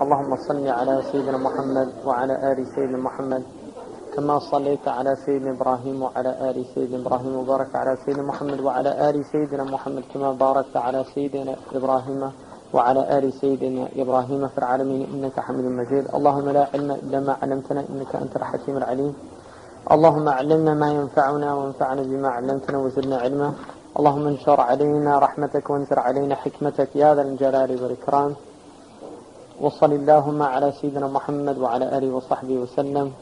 اللهم صل على سيدنا محمد وعلى آل سيدنا محمد كما صليت على سيدنا إبراهيم وعلى آل سيدنا إبراهيم وبارك على سيدنا محمد وعلى آل سيدنا محمد كما باركت على سيدنا إبراهيم وعلى آل سيدنا إبراهيم في العالمين إنك حميد مجيد. اللهم لا علم إلا ما علمتنا إنك أنت الحكيم العليم. اللهم علمنا ما ينفعنا وانفعنا بما علمتنا وزدنا علما. اللهم انشر علينا رحمتك وانزر علينا حكمتك يا ذا الجلال والإكرام. وصل اللهم على سيدنا محمد وعلى آله وصحبه وسلم.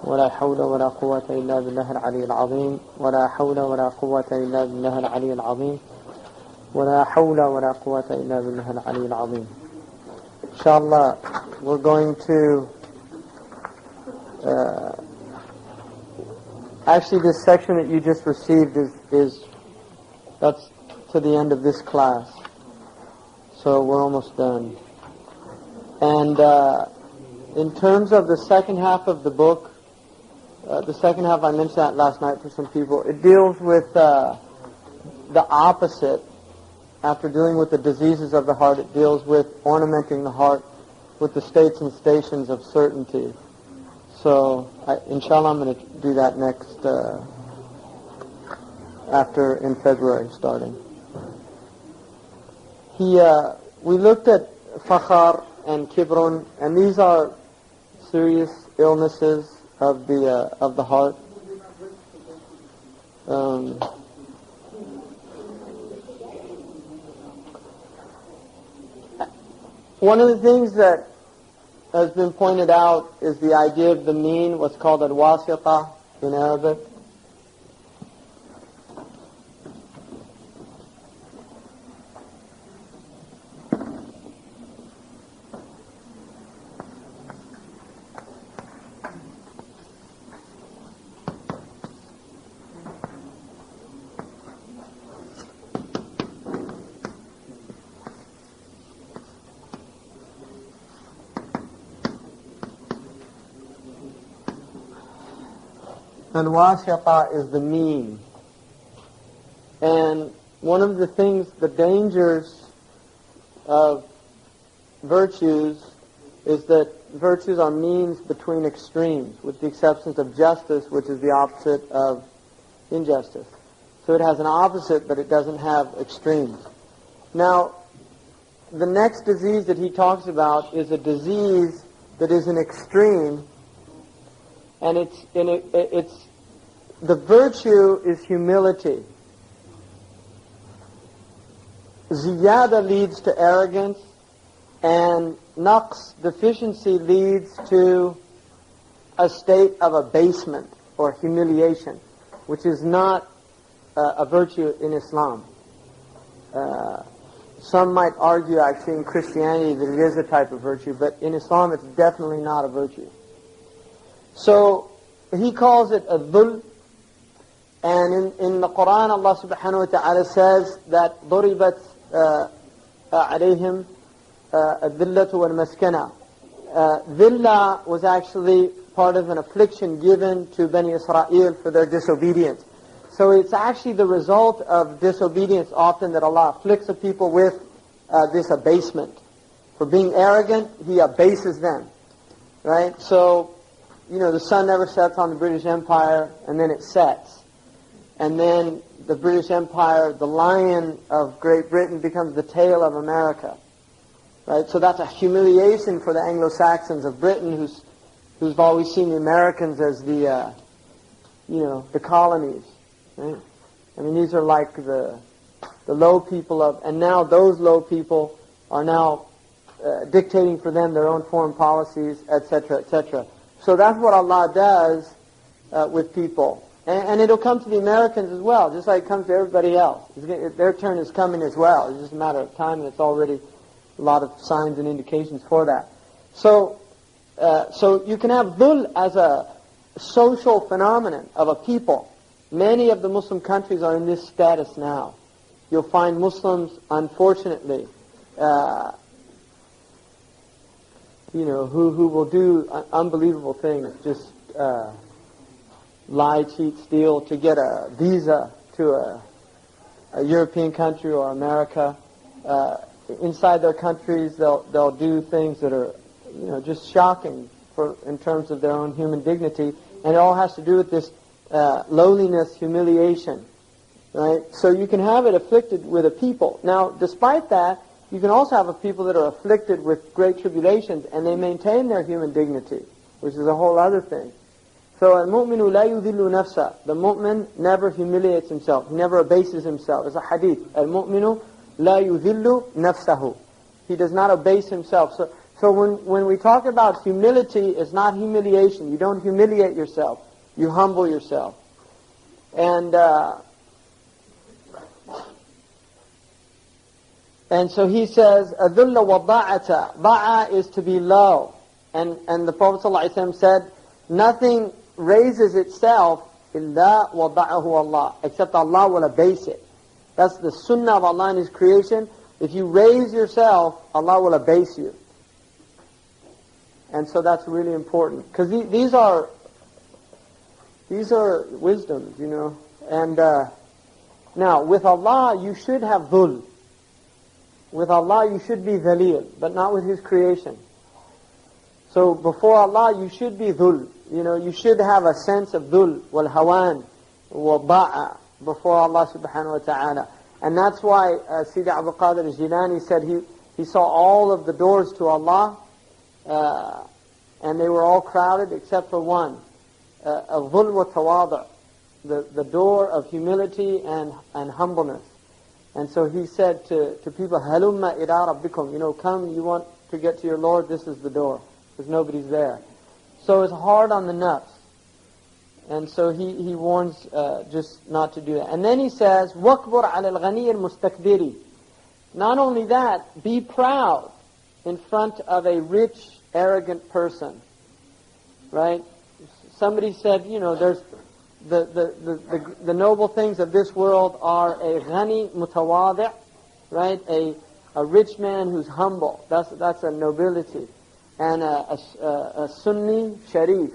ولا حول ولا قوة إلا بالله العلي العظيم. ولا حول ولا قوة إلا بالله العلي العظيم. ولا حول ولا قوة إلا بالله العلي العظيم. Inshallah, we're going to actually this section that you just received is that's to the end of this class. So we're almost done. And in terms of the second half of the book, the second half, I mentioned that last night for some people, it deals with the opposite. After dealing with the diseases of the heart, it deals with ornamenting the heart with the states and stations of certainty. So, inshallah, I'm going to do that next, after in February, starting. We looked at fakhar and kibrun, and these are serious illnesses of the heart. One of the things that has been pointed out is the idea of the mean, what's called al-wasita in Arabic. Al-wasita is the mean. And one of the things, the dangers of virtues is that virtues are means between extremes, with the exception of justice, which is the opposite of injustice. So it has an opposite, but it doesn't have extremes. Now, the next disease that he talks about is a disease that is an extreme, and the virtue is humility. Ziyada leads to arrogance, and naqs, deficiency, leads to a state of abasement or humiliation, which is not a virtue in Islam. Some might argue actually in Christianity that it is a type of virtue, but in Islam it's definitely not a virtue. So he calls it a dhul, and in the Quran Allah subhanahu wa ta'ala says that ضُرِبَتْ عَلَيْهِمْ الذِّلَّةُ وَالْمَسْكَنَةُ. Dhillah was actually part of an affliction given to Bani Israel for their disobedience. So it's actually the result of disobedience often that Allah afflicts the people with this abasement. For being arrogant, He abases them. Right? So, the sun never sets on the British Empire, and then it sets. And then the British Empire, the lion of Great Britain, becomes the tail of America. Right? So that's a humiliation for the Anglo-Saxons of Britain, who've always seen the Americans as the colonies. Right? I mean, these are like the low people and now those low people are now dictating for them their own foreign policies, etc., etc. So that's what Allah does with people. And it'll come to the Americans as well, just like it comes to everybody else. Their turn is coming as well. It's just a matter of time, and it's already a lot of signs and indications for that. So you can have dhul as a social phenomenon of a people. Many of the Muslim countries are in this status now. You'll find Muslims, unfortunately, who will do unbelievable things, just lie, cheat, steal to get a visa to a European country or America. inside their countries, they'll do things that are, just shocking in terms of their own human dignity, and it all has to do with this lowliness, humiliation, right? So you can have it afflicted with a people. Now, despite that, you can also have a people that are afflicted with great tribulations, and they maintain their human dignity, which is a whole other thing. So, al-mu'minu la yudhillu nafsa. The mu'min never humiliates himself. He never abases himself. It's a hadith. Al-mu'minu la yudhillu nafsahu. He does not abase himself. So when we talk about humility, it's not humiliation. You don't humiliate yourself. You humble yourself. And so he says, أَذُلَّ وَضَاعَةَ. Ba'a is to be low. And the Prophet ﷺ said, nothing raises itself إِلَّا وَضَعَهُ Allah, except Allah will abase it. That's the sunnah of Allah in His creation. If you raise yourself, Allah will abase you. And so that's really important. Because these are wisdoms, And now, with Allah, you should have dhul. With Allah, you should be dhalil, but not with His creation. So before Allah, you should be dhul. You should have a sense of dhul, wal hawan, wal ba'a, before Allah subhanahu wa ta'ala. And that's why Sidi Abdul Qadir al-Jilani said he saw all of the doors to Allah, and they were all crowded except for one, al-dhul wa tawadu', the door of humility and humbleness. And so he said to people, halumma ila rabbikum, come, you want to get to your Lord, this is the door, because nobody's there. So it's hard on the nafs. And so he warns just not to do that. And then he says, وَكْبُرْ عَلَى الْغَنِيِّ الْمُسْتَكْبِرِ. Not only that, be proud in front of a rich, arrogant person. Right? Somebody said, there's the noble things of this world are a ghani mutawadi', right? A rich man who's humble. That's a nobility. And a Sunni sharif.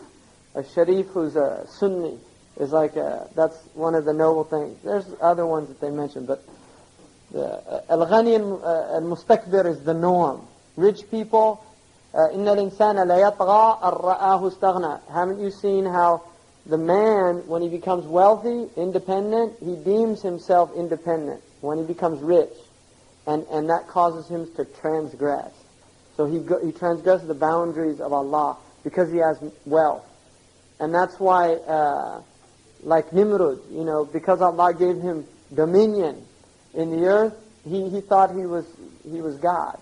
A sharif who's a Sunni is that's one of the noble things. There's other ones that they mention, but al-ghani al-mustakbir is the norm. Rich people, inna al-insana la yatgha ar-ra'ahu istaghna. Haven't you seen how the man, when he becomes wealthy, independent, he deems himself independent when he becomes rich, and that causes him to transgress. So he transgresses the boundaries of Allah because he has wealth. And that's why, like Nimrud, because Allah gave him dominion in the earth, he thought he was God,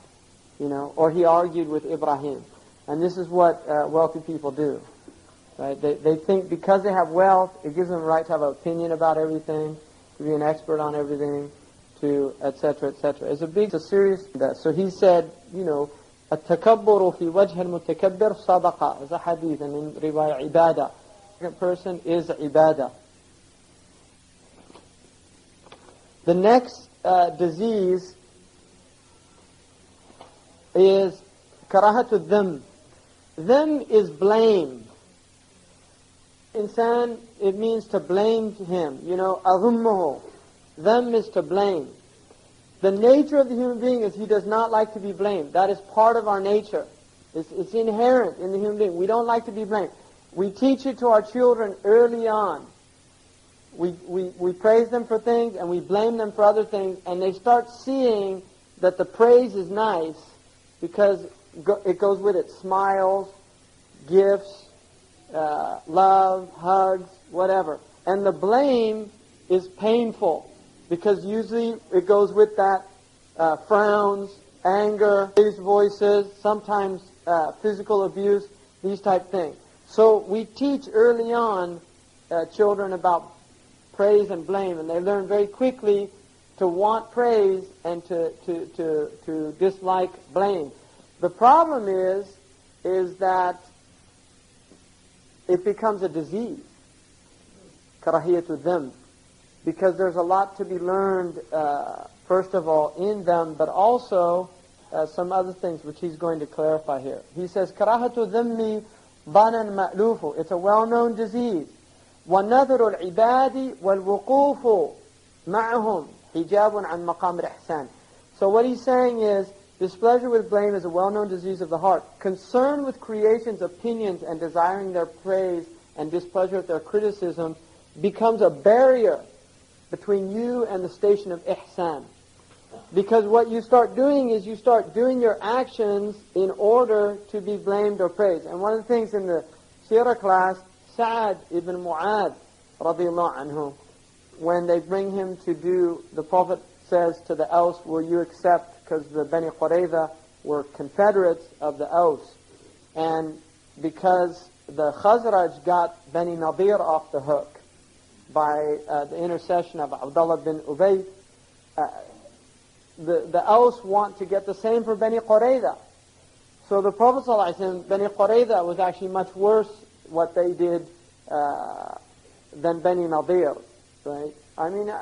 or he argued with Ibrahim. And this is what wealthy people do. Right? They think because they have wealth, it gives them the right to have an opinion about everything, to be an expert on everything, to etc. etc. It's a serious. So he said, التكبر في وجه المتكبر صدقة. It's a hadith, and in riwayah ibadah. The second person is ibadah. The next disease is karahatu dham. Dham is blame. Insan, it means to blame him. Adhummuhu. Dham is to blame. The nature of the human being is he does not like to be blamed. That is part of our nature. It's inherent in the human being. We don't like to be blamed. We teach it to our children early on. We praise them for things and we blame them for other things, and they start seeing that the praise is nice because it goes with it. Smiles, gifts, love, hugs, whatever. And the blame is painful, because usually it goes with that frowns, anger, raised voices, sometimes physical abuse, these type things. So we teach early on children about praise and blame, and they learn very quickly to want praise and to dislike blame. The problem is that it becomes a disease, karahiyatu dham. Because there's a lot to be learned, first of all, in them, but also some other things which he's going to clarify here. He says, karahatu dhammi banan ma'lufu. It's a well-known disease. وَنَذْرُ الْعِبَادِ وَالْوُقُوفُ مَعَهُمْ حِجَابٌ عَنْ مَقَامِ الْإِحْسَانِ. So what he's saying is, displeasure with blame is a well-known disease of the heart. Concern with creation's opinions and desiring their praise and displeasure at their criticism becomes a barrier between you and the station of ihsan. Because what you start doing is you start doing your actions in order to be blamed or praised. And one of the things in the Seerah class, Sa'ad ibn Mu'adh, radiallahu anhu, when they bring him to do, the Prophet says to the Aus, will you accept, because the Bani Qurayza were confederates of the Aus. And because the Khazraj got Bani Nadir off the hook by the intercession of Abdullah bin Ubay, the Aus want to get the same for Bani Qurayza. So the Prophet ﷺ, Bani Qurayza was actually much worse what they did than Bani Nadir, right? I mean,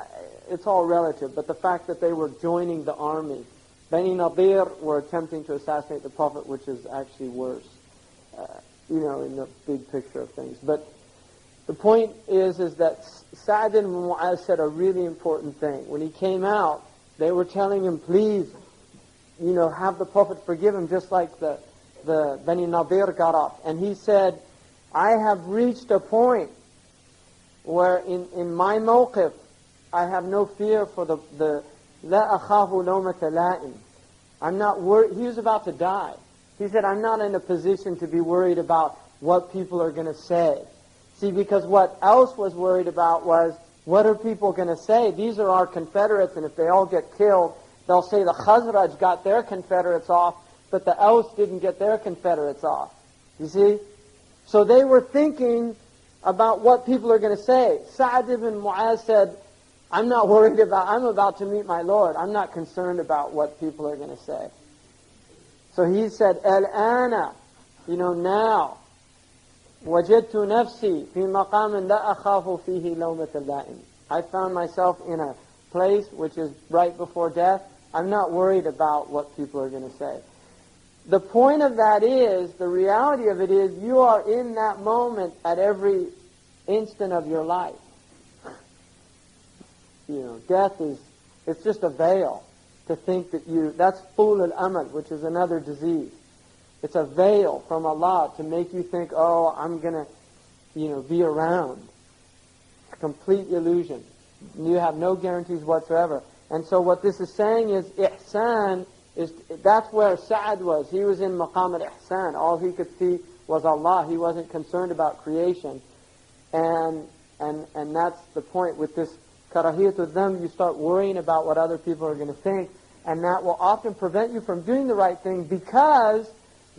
it's all relative, but the fact that they were joining the army. Bani Nadir were attempting to assassinate the Prophet, which is actually worse, in the big picture of things. But the point is that Sa'ad ibn Mu'adh said a really important thing. When he came out, they were telling him, please, have the Prophet forgive him, just like the Bani Nadir got off. And he said, I have reached a point where in my mawqif, I have no fear for the la akhafu lawmata la'im. I'm not worried. He was about to die. He said, I'm not in a position to be worried about what people are going to say. See, because what else was worried about was, what are people going to say? These are our confederates, and if they all get killed, they'll say the Khazraj got their confederates off, but the Aus didn't get their confederates off. You see? So they were thinking about what people are going to say. Sa'ad ibn Mu'adh said, I'm not worried about, I'm about to meet my Lord. I'm not concerned about what people are going to say. So he said, Al-ana, now, وَجَدْتُ نَفْسِي فِي مَقَامٍ لَا أَخَافُ فِيهِ لَوْمَةَ اللَّائِمِ. I found myself in a place which is right before death. I'm not worried about what people are going to say. The point of that is, the reality of it is, you are in that moment at every instant of your life. Death it's just a veil to think that that's tul al-amal, which is another disease. It's a veil from Allah to make you think, oh, I'm going to, be around. It's a complete illusion. You have no guarantees whatsoever. And so what this is saying is, ihsan, that's where Sa'ad was. He was in maqam al-ihsan. All he could see was Allah. He wasn't concerned about creation. And that's the point with this karahiyat them. You start worrying about what other people are going to think, and that will often prevent you from doing the right thing, because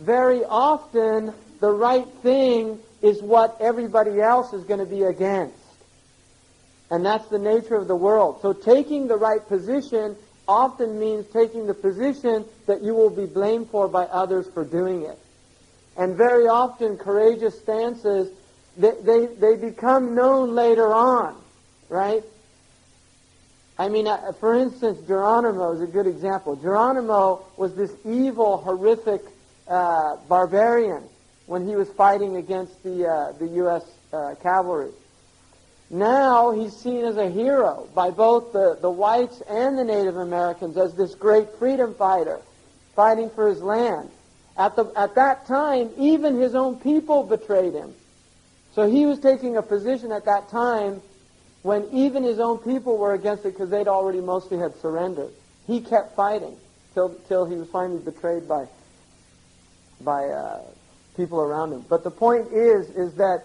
very often the right thing is what everybody else is going to be against. And that's the nature of the world. So taking the right position often means taking the position that you will be blamed for by others for doing it. And very often courageous stances, they become known later on, right? I mean, for instance, Geronimo is a good example. Geronimo was this evil, horrific barbarian when he was fighting against the U.S. cavalry. Now he's seen as a hero by both the whites and the Native Americans, as this great freedom fighter fighting for his land. At that time, even his own people betrayed him. So he was taking a position at that time when even his own people were against it, because they'd already mostly had surrendered. He kept fighting till he was finally betrayed by people around him. But the point is that,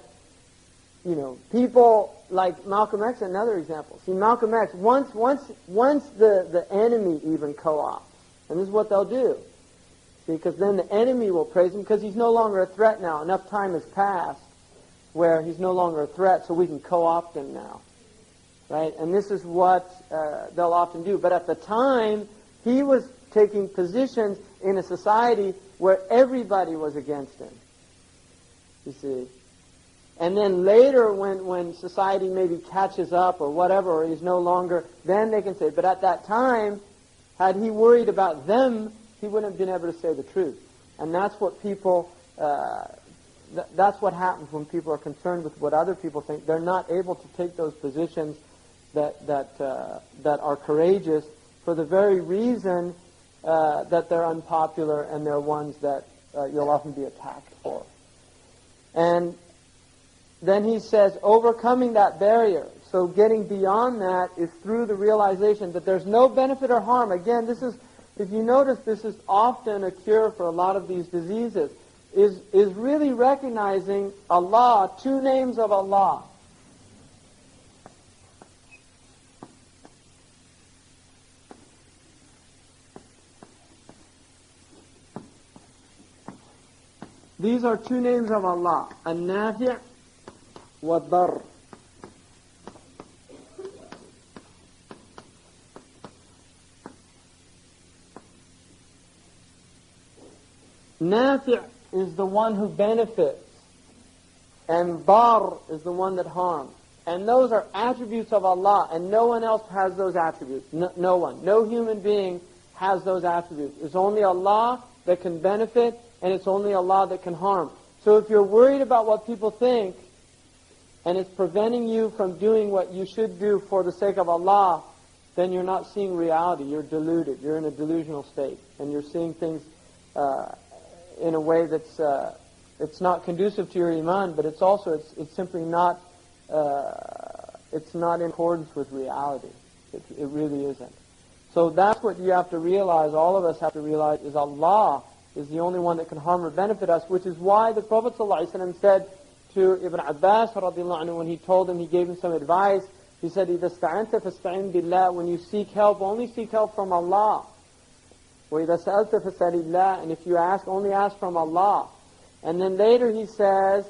people like Malcolm X, another example. See, Malcolm X, once the enemy even co-opts, and this is what they'll do, because then the enemy will praise him, because he's no longer a threat now. Enough time has passed where he's no longer a threat, so we can co-opt him now. Right? And this is what they'll often do. But at the time, he was taking positions in a society where everybody was against him. You see? And then later, when society maybe catches up or whatever, or he's no longer, then they can say, but at that time, had he worried about them, he wouldn't have been able to say the truth. And that's what people, that's what happens when people are concerned with what other people think. They're not able to take those positions that are courageous, for the very reason that they're unpopular and they're ones that you'll often be attacked for. And then he says, overcoming that barrier, so getting beyond that is through the realization that there's no benefit or harm. Again, this is, if you notice, this is often a cure for a lot of these diseases, is really recognizing Allah, two names of Allah. These are two names of Allah, An-Nafi' wa Dar. Nafi' is the one who benefits, and Dar is the one that harms. And those are attributes of Allah, and no one else has those attributes. No one. No human being has those attributes. It's only Allah that can benefit, and it's only Allah that can harm. So if you're worried about what people think, and it's preventing you from doing what you should do for the sake of Allah, then you're not seeing reality. You're deluded. You're in a delusional state, and you're seeing things in a way that's it's not conducive to your iman, but it's also it's simply not it's not in accordance with reality. It really isn't. So that's what you have to realize. All of us have to realize is Allah is the only one that can harm or benefit us, which is why the Prophet ﷺ said to Ibn Abbas radiallahu anhu, when he told him, he gave him some advice, he said, إِذَا اسْتَعَنْتَ فَاسْتَعِنْ بِاللَّهِ, when you seek help, only seek help from Allah. وَإِذَا سَأَلْتَ فَاسْأَلِ اللَّهِ, and if you ask, only ask from Allah. And then later he says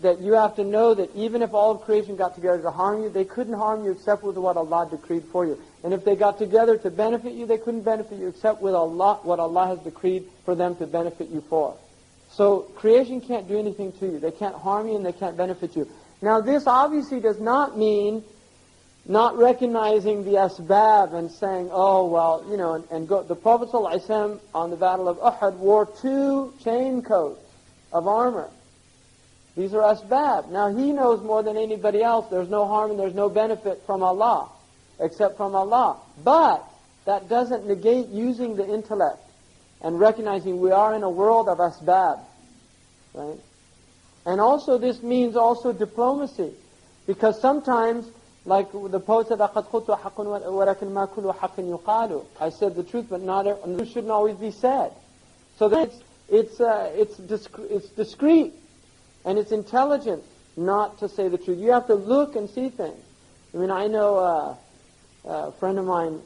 that you have to know that even if all of creation got together to harm you, they couldn't harm you except with what Allah decreed for you. And if they got together to benefit you, they couldn't benefit you except with Allah, what Allah has decreed for them to benefit you for. So creation can't do anything to you. They can't harm you and they can't benefit you. Now this obviously does not mean not recognizing the asbab and saying, oh, well, you know, and go. The Prophet ﷺ on the Battle of Uhud wore 2 chain coats of armor. These are asbab. Now he knows more than anybody else there's no harm and there's no benefit from Allah, except from Allah. But that doesn't negate using the intellect and recognizing we are in a world of asbab. Right? And also this means also diplomacy. Because sometimes, like the poet said, I said the truth, but not the truth shouldn't always be said. So that it's discreet and it's intelligent not to say the truth. You have to look and see things. I mean, I know a friend of mine,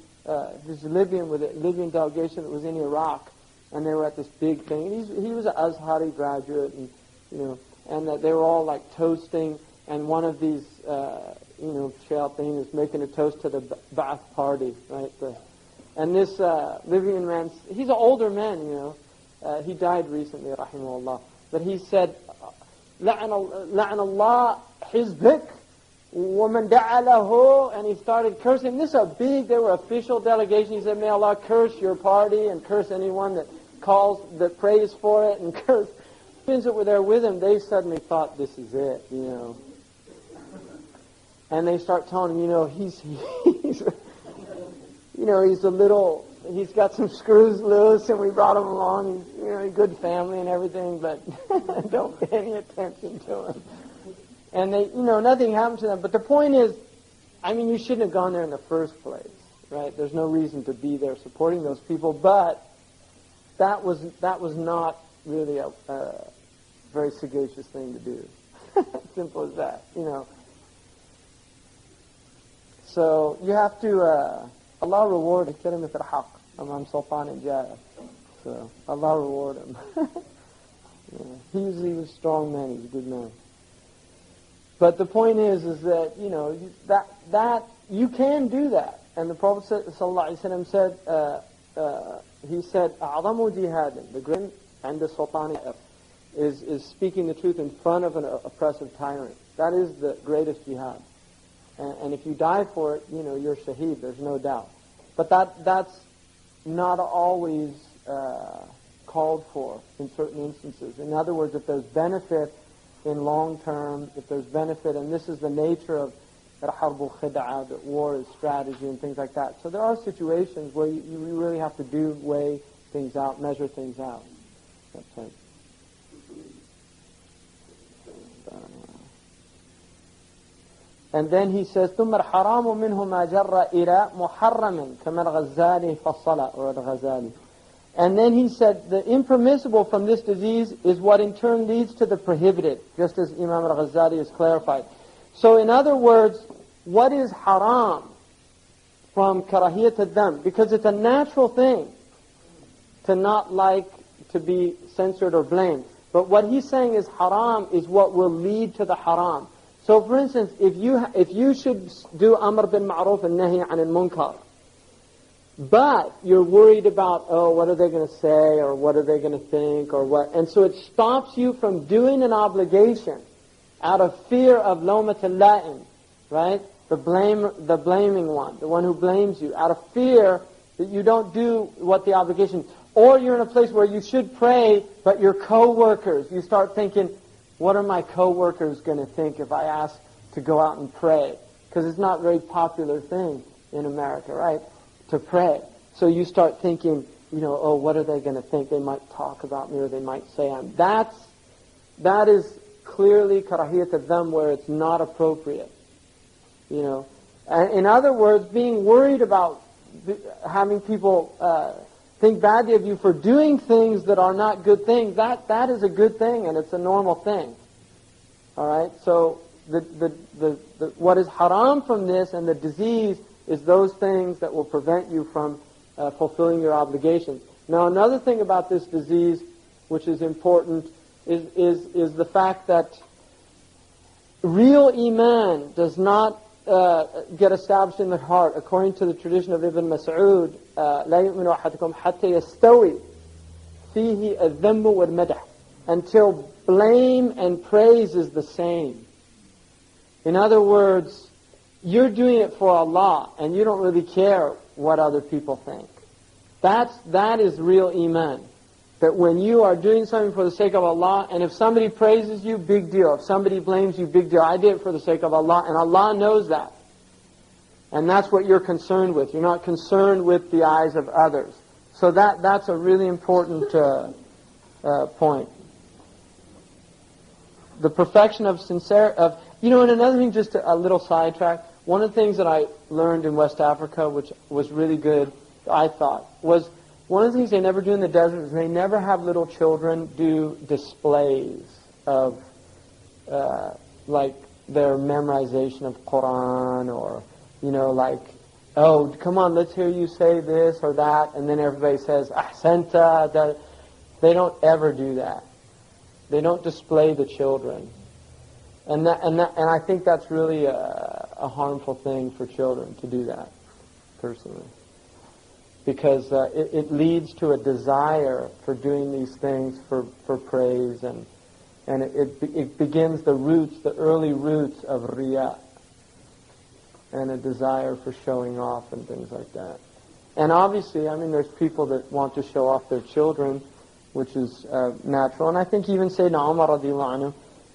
who's Libyan, with a Libyan delegation that was in Iraq, and they were at this big thing. And he was an Azhari graduate, and you know, and they were all like toasting, and one of these shayateen is making a toast to the Ba'ath party, right? And this Libyan man, he's an older man, you know. He died recently, rahimahullah. But he said, لَعْنَ اللَّهِ حِزْبِكَ وَمَنْ دَعَى لَهُ, and he started cursing. This is a big, they were official delegation. He said, may Allah curse your party and curse anyone that prays for it, and curse. The Christians that were there with him, they suddenly thought, this is it, you know. And they start telling him, you know, he's he's got some screws loose, and we brought him along. He's, you know, a good family and everything, but don't pay any attention to him. And they, you know, nothing happened to them. But the point is, I mean, you shouldn't have gone there in the first place, right? There's no reason to be there supporting those people. But that was not really a very sagacious thing to do. Simple as that, you know. So you have to, Allah reward kalimat al-haq amam sultan al-jaya. So Allah reward him. He was a strong man, he's a good man. But the point is that, you know, that you can do that. And the Prophet ﷺ said, he said, أَعْظَمُ جِهَادٍ, the great and the sultan is speaking the truth in front of an oppressive tyrant. That is the greatest jihad. And if you die for it, you know, you're shaheed, there's no doubt. But that's not always called for in certain instances. In other words, if there's benefit in long term, if there's benefit, and this is the nature of الحرب الخدعة, that war is strategy and things like that. So there are situations where you really have to weigh things out, measure things out. That's right. And then he says, ثم الحرام منه ما جر إلى محرم كما الغزالي فصل, or الغزالي. And then he said, the impermissible from this disease is what in turn leads to the prohibited, just as Imam al-Ghazali has clarified. So in other words, what is haram from karahiyat al-dham? Because it's a natural thing to not like to be censored or blamed. But what he's saying is haram is what will lead to the haram. So for instance, if you should do amr bil ma'ruf and nahi anil munkar, but you're worried about, what are they going to say, or what are they going to think, or what, and so it stops you from doing an obligation out of fear of lawmat al-la'im, right? The blaming one, the one who blames you, out of fear that you don't do what the obligation. Or you're in a place where you should pray, but your co-workers, you start thinking, what are my co-workers going to think if I ask to go out and pray? Because it's not a very popular thing in America, right? To pray. So you start thinking, what are they going to think? They might talk about me, or they might say that is clearly karahiyat al-dham, where it's not appropriate. And in other words, being worried about having people think badly of you for doing things that are not good things, that is a good thing, and it's a normal thing. All right? So what is haram from this and the disease is those things that will prevent you from fulfilling your obligations. Now, another thing about this disease, which is important, is the fact that real iman does not get established in the heart. According to the tradition of Ibn Mas'ud, لا يؤمن أحدكم حتى يستوي فيه الذم والمدح, until blame and praise is the same. In other words, you're doing it for Allah, and you don't really care what other people think. That is real iman. That when you are doing something for the sake of Allah, and if somebody praises you, big deal. If somebody blames you, big deal. I did it for the sake of Allah, and Allah knows that. And that's what you're concerned with. You're not concerned with the eyes of others. So that's a really important point. The perfection of sincerity. And another thing, just a little sidetrack. One of the things that I learned in West Africa, which was really good, I thought, was one of the things they never do in the desert is they never have little children do displays of like their memorization of Quran, or come on, let's hear you say this or that, and then everybody says ahsanta. They don't ever do that. They don't display the children, and I think that's really a harmful thing for children to do that, personally. Because it leads to a desire for doing these things for praise, and it begins the early roots of riya, and a desire for showing off and things like that. And obviously, there's people that want to show off their children, which is natural. And I think even Sayyidina Umar radiallahu anhu,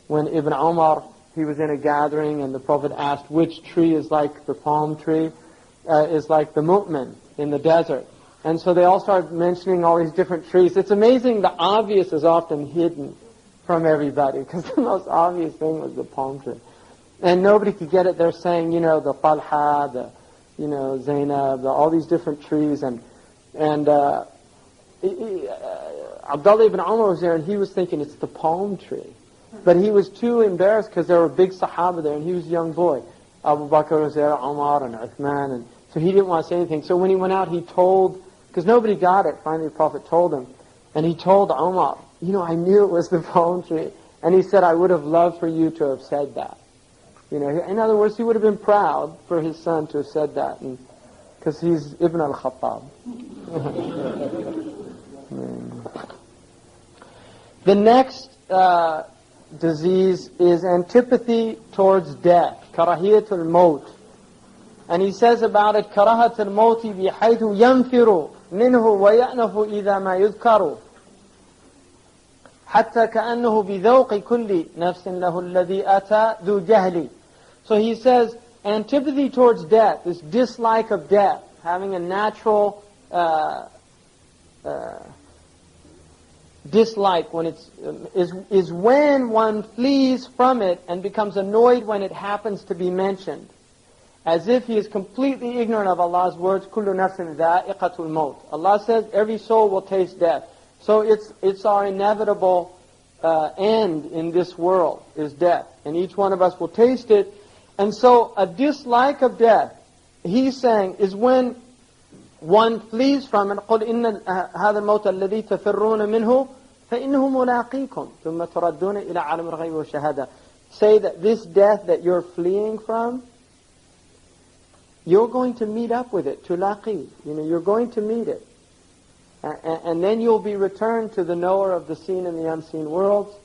when Ibn Umar, he was in a gathering and the Prophet asked which tree is like the palm tree, is like the mu'min in the desert. And so they all started mentioning all these different trees. It's amazing, the obvious is often hidden from everybody, because the most obvious thing was the palm tree. And nobody could get it. They're saying, the Talha, the Zainab, all these different trees. And Abdullah ibn Umar was there, and he was thinking it's the palm tree. But he was too embarrassed because there were big Sahaba there, and he was a young boy. Abu Bakr was there, Umar and Uthman, and so he didn't want to say anything. So when he went out, he told, because nobody got it, finally the Prophet told him, and he told Umar, I knew it was the palm tree. And he said, I would have loved for you to have said that. In other words, he would have been proud for his son to have said that, because he's Ibn al-Khattab. The next disease is antipathy towards death, karahiyatul maut. And he says about it, karahatul mauti bihaythu yanfiru minhu wa ya'nafu idha ma yudhkaru hatta ka'annahu bidhawqi kulli nafsin lahu alladhi ata dhu jahli. So he says, antipathy towards death, this dislike of death, having a natural dislike when is when one flees from it and becomes annoyed when it happens to be mentioned, as if he is completely ignorant of Allah's words. كُلُّ نَفْسٍ ذَائِقَةُ الْمَوْتِ. Allah says every soul will taste death. So it's our inevitable end in this world is death, and each one of us will taste it. And so a dislike of death, he's saying, is when one flees from it. قُلْ إِنَّ هَذَا الْمَوْتَ الَّذِي تَفِرُّونَ مِنْهُ فَإِنَّهُ مُلَاقِيكُمْ ثُمَّ تُرَدُّونَ إِلَىٰ عَالِمِ الْغَيْبِ وَالشَّهَادَةِ. Say that this death that you're fleeing from, you're going to meet up with it. تُلَاقِي. You're going to meet it. And then you'll be returned to the knower of the seen and the unseen worlds,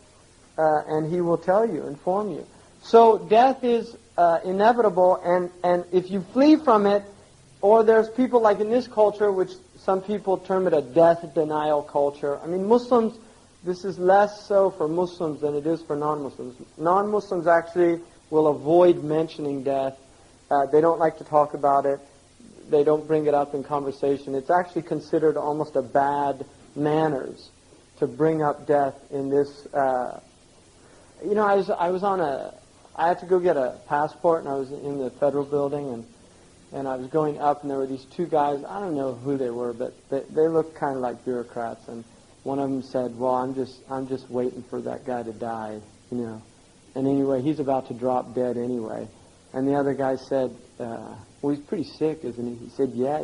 and he will tell you, inform you. So death is inevitable, and if you flee from it, or there's people like in this culture, which some people term it a death denial culture. I mean, Muslims, this is less so for Muslims than it is for non-Muslims. Non-Muslims actually will avoid mentioning death. They don't like to talk about it. They don't bring it up in conversation. It's actually considered almost a bad manners to bring up death in this. I had to go get a passport, and I was in the federal building, and I was going up, and there were these two guys. I don't know who they were, but they looked kind of like bureaucrats. And one of them said, "Well, I'm just waiting for that guy to die, And anyway, he's about to drop dead anyway." And the other guy said, "Well, he's pretty sick, isn't he?" He said, "Yeah,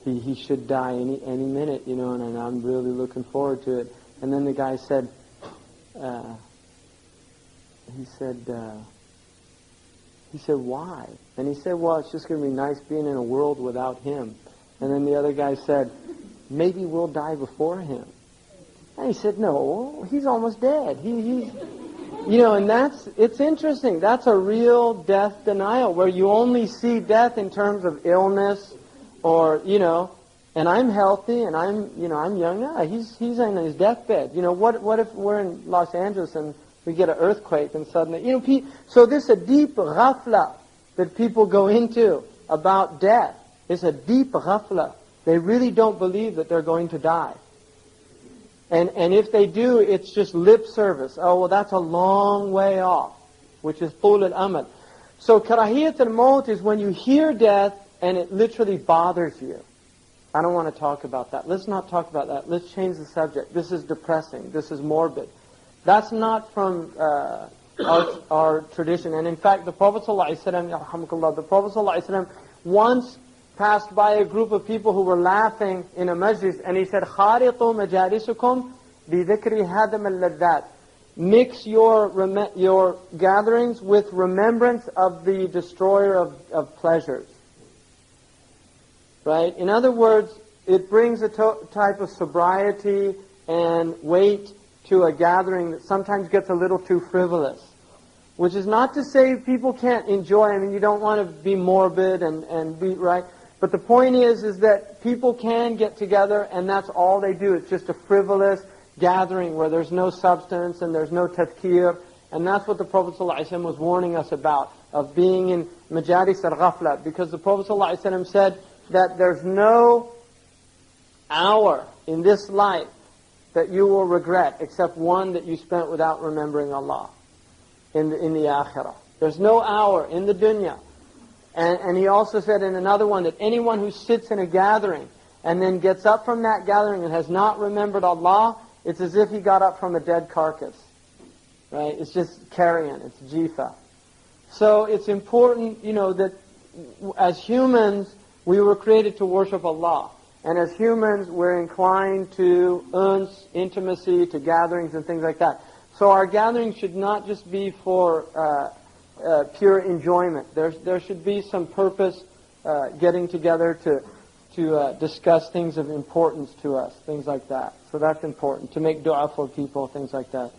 he should die any minute, and I'm really looking forward to it." And then the guy said, he said, "Why?" And he said, "Well, it's just going to be nice being in a world without him." And then the other guy said, "Maybe we'll die before him." And he said, "No, he's almost dead. He's and it's interesting. That's a real death denial, where you only see death in terms of illness, or and I'm healthy and I'm young. No, he's in his deathbed. What if we're in Los Angeles and we get an earthquake and suddenly so this is a deep ghafla that people go into about death. It's a deep ghafla. They really don't believe that they're going to die. And if they do, it's just lip service. Oh, well, that's a long way off, which is طول الأمل. So karahiyat al-maut is when you hear death and it literally bothers you. I don't want to talk about that. Let's not talk about that. Let's change the subject. This is depressing. This is morbid. That's not from our tradition. And in fact, the Prophet ﷺ once passed by a group of people who were laughing in a majlis, and he said, خَارِطُوا مَجَالِسُكُمْ بِذِكْرِ هَدَمَ اللَّذَّاتِ. Mix your gatherings with remembrance of the destroyer of pleasures. Right? In other words, it brings a type of sobriety and weight to a gathering that sometimes gets a little too frivolous. Which is not to say people can't enjoy. I mean, you don't want to be morbid and be right. But the point is that people can get together, and that's all they do. It's just a frivolous gathering where there's no substance and there's no tadhkir. And that's what the Prophet ﷺ was warning us about, of being in majalis al-ghafla. Because the Prophet ﷺ said that there's no hour in this life that you will regret except one that you spent without remembering Allah in the akhirah. There's no hour in the dunya. And he also said in another one that anyone who sits in a gathering and then gets up from that gathering and has not remembered Allah, it's as if he got up from a dead carcass. Right? It's just carrion. It's jifa. So it's important, that as humans, we were created to worship Allah. And as humans, we're inclined to uns, intimacy, to gatherings and things like that. So our gatherings should not just be for pure enjoyment. There should be some purpose, getting together to discuss things of importance to us, things like that. So that's important, to make dua for people, things like that.